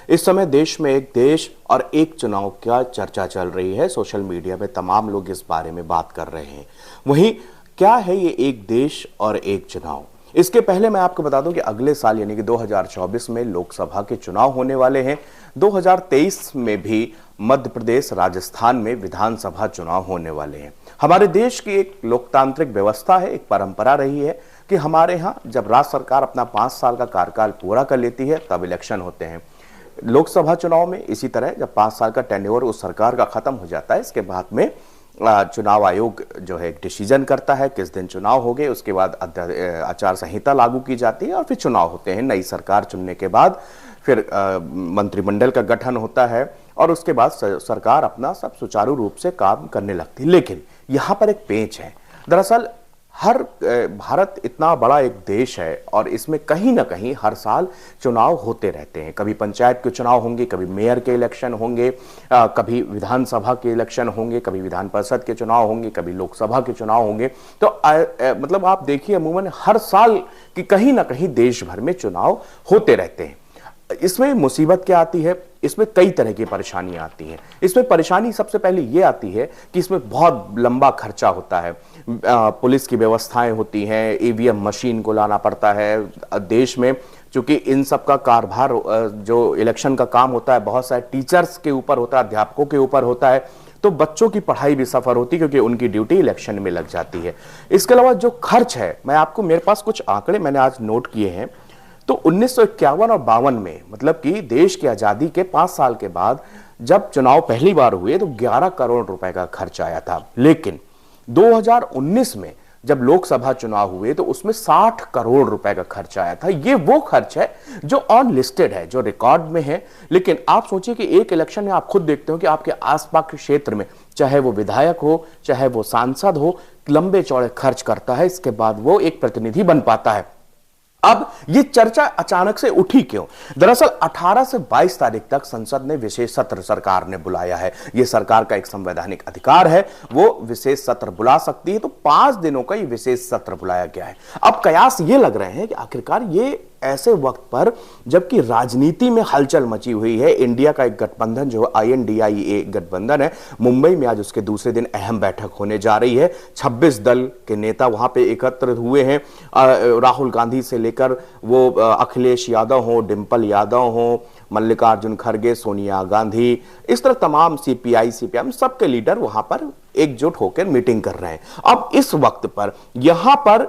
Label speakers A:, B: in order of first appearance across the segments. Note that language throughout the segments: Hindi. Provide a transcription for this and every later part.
A: इस समय देश में एक देश और एक चुनाव का चर्चा चल रही है। सोशल मीडिया पे तमाम लोग इस बारे में बात कर रहे हैं। वहीं क्या है ये एक देश और एक चुनाव? इसके पहले मैं आपको बता दूं कि अगले साल यानी कि 2024 में लोकसभा के चुनाव होने वाले हैं। 2023 में भी मध्य प्रदेश, राजस्थान में विधानसभा चुनाव होने वाले हैं। हमारे देश की एक लोकतांत्रिक व्यवस्था है, एक परंपरा रही है कि हमारे यहाँ जब राज्य सरकार अपना 5 साल का कार्यकाल पूरा कर लेती है तब इलेक्शन होते हैं। लोकसभा चुनाव में इसी तरह जब 5 साल का टेन्योर उस सरकार का खत्म हो जाता है, इसके बाद में चुनाव आयोग जो है एक डिसीजन करता है किस दिन चुनाव हो गए। उसके बाद आचार संहिता लागू की जाती है और फिर चुनाव होते हैं। नई सरकार चुनने के बाद फिर मंत्रिमंडल का गठन होता है और उसके बाद सरकार अपना सब सुचारू रूप से काम करने लगती है। लेकिन यहाँ पर एक पेंच है। दरअसल भारत इतना बड़ा एक देश है और इसमें कहीं ना कहीं हर साल चुनाव होते रहते हैं। कभी पंचायत के चुनाव होंगे, कभी मेयर के इलेक्शन होंगे, कभी विधानसभा के इलेक्शन होंगे, कभी विधान परिषद के चुनाव होंगे, कभी लोकसभा के चुनाव होंगे। तो मतलब आप देखिए अमूमन हर साल की कहीं ना कहीं देश भर में चुनाव होते रहते हैं। इसमें मुसीबत क्या आती है? इसमें कई तरह की परेशानियां आती हैं। इसमें परेशानी सबसे पहले ये आती है कि इसमें बहुत लंबा खर्चा होता है। पुलिस की व्यवस्थाएं होती हैं, ईवीएम मशीन को लाना पड़ता है देश में, क्योंकि इन सब का कारभार जो इलेक्शन का काम होता है बहुत सारे टीचर्स के ऊपर होता है, अध्यापकों के ऊपर होता है। तो बच्चों की पढ़ाई भी सफर होती है क्योंकि उनकी ड्यूटी इलेक्शन में लग जाती है। इसके अलावा जो खर्च है, मेरे पास कुछ आंकड़े मैंने आज नोट किए हैं। तो 1951 और 52 में, मतलब कि देश की आजादी के 5 साल के बाद जब चुनाव पहली बार हुए तो 11 करोड़ रुपए का खर्च आया था। लेकिन 2019 में जब लोकसभा चुनाव हुए तो उसमें 60 करोड़ रुपए का खर्च आया था। ये वो खर्च है जो अनलिस्टेड है, जो रिकॉर्ड में है। लेकिन आप सोचिए कि एक इलेक्शन में आप खुद देखते हो कि आपके आसपास के क्षेत्र में, चाहे वो विधायक हो, चाहे वो सांसद हो, लंबे चौड़े खर्च करता है, इसके बाद वो एक प्रतिनिधि बन पाता है। अब ये चर्चा अचानक से उठी क्यों? दरअसल 18 से 22 तारीख तक संसद ने विशेष सत्र सरकार ने बुलाया है। ये सरकार का एक संवैधानिक अधिकार है, वो विशेष सत्र बुला सकती है। तो 5 दिनों का ये विशेष सत्र बुलाया गया है। अब कयास ये लग रहे हैं कि आखिरकार ये ऐसे वक्त पर जबकि राजनीति में हलचल मची हुई है, इंडिया का एक गठबंधन जो INDIA गठबंधन है, मुंबई में आज उसके दूसरे दिन अहम बैठक होने जा रही है। 26 दल के नेता वहां पे एकत्र हुए हैं। राहुल गांधी से लेकर वो अखिलेश यादव हो, डिंपल यादव हो, मल्लिकार्जुन खड़गे, सोनिया गांधी, इस तरह तमाम CPI CPM सबके लीडर वहां पर एकजुट होकर मीटिंग कर रहे हैं। अब इस वक्त पर यहां पर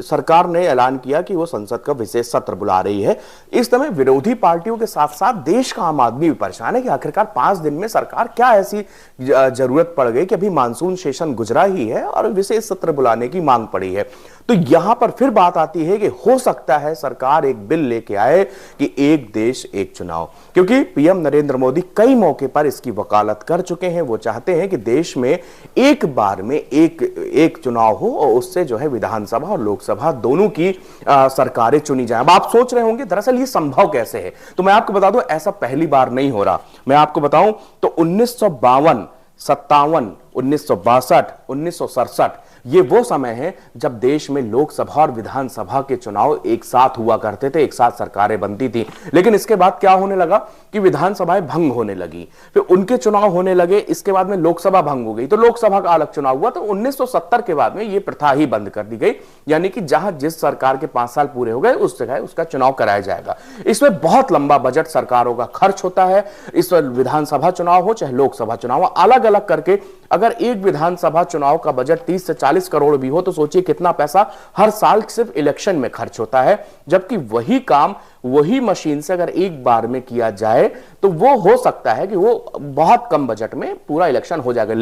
A: सरकार ने ऐलान किया कि वो संसद का विशेष सत्र बुला रही है। इस समय विरोधी पार्टियों के साथ साथ देश का आम आदमी भी परेशान है कि आखिरकार 5 दिन में सरकार क्या ऐसी जरूरत पड़ गई कि अभी मानसून सेशन गुजरा ही है और विशेष सत्र बुलाने की मांग पड़ी है। तो यहां पर फिर बात आती है कि हो सकता है सरकार एक बिल लेके आए कि एक देश एक चुनाव, क्योंकि PM नरेंद्र मोदी कई मौके पर इसकी वकालत कर चुके हैं। वो चाहते हैं कि देश में एक बार में एक चुनाव हो और उससे जो है विधानसभा और लोकसभा दोनों की सरकारें चुनी जाए। अब आप सोच रहे होंगे दरअसल ये संभव कैसे है? तो मैं आपको बता दूं ऐसा पहली बार नहीं हो रहा। मैं आपको बताऊं तो 1952, 57, 1962, 1967 ये वो समय है जब देश में लोकसभा और विधानसभा के चुनाव एक साथ हुआ करते थे, एक साथ सरकारें बनती थी। लेकिन इसके बाद क्या होने लगा कि विधानसभाएं भंग होने लगी, फिर उनके चुनाव होने लगे। इसके बाद में लोकसभा भंग हो गई तो लोकसभा का अलग चुनाव हुआ। तो 1970 के बाद में ये प्रथा ही बंद कर दी गई, यानी कि जहां जिस सरकार के 5 साल पूरे हो गए उस जगह उसका चुनाव कराया जाएगा। इसमें बहुत लंबा बजट सरकारों का खर्च होता है। इस विधानसभा चुनाव हो चाहे लोकसभा चुनाव, अलग अलग करके अगर एक विधानसभा चुनाव का बजट 30 से 40 करोड़ भी हो तो सोचिए कितना पैसा हर साल सिर्फ इलेक्शन में खर्च होता है। जबकि वही काम वही मशीन से अगर एक बार में किया जाए तो वो हो सकता है कि वो बहुत कम बजट में पूरा इलेक्शन हो जाएगा।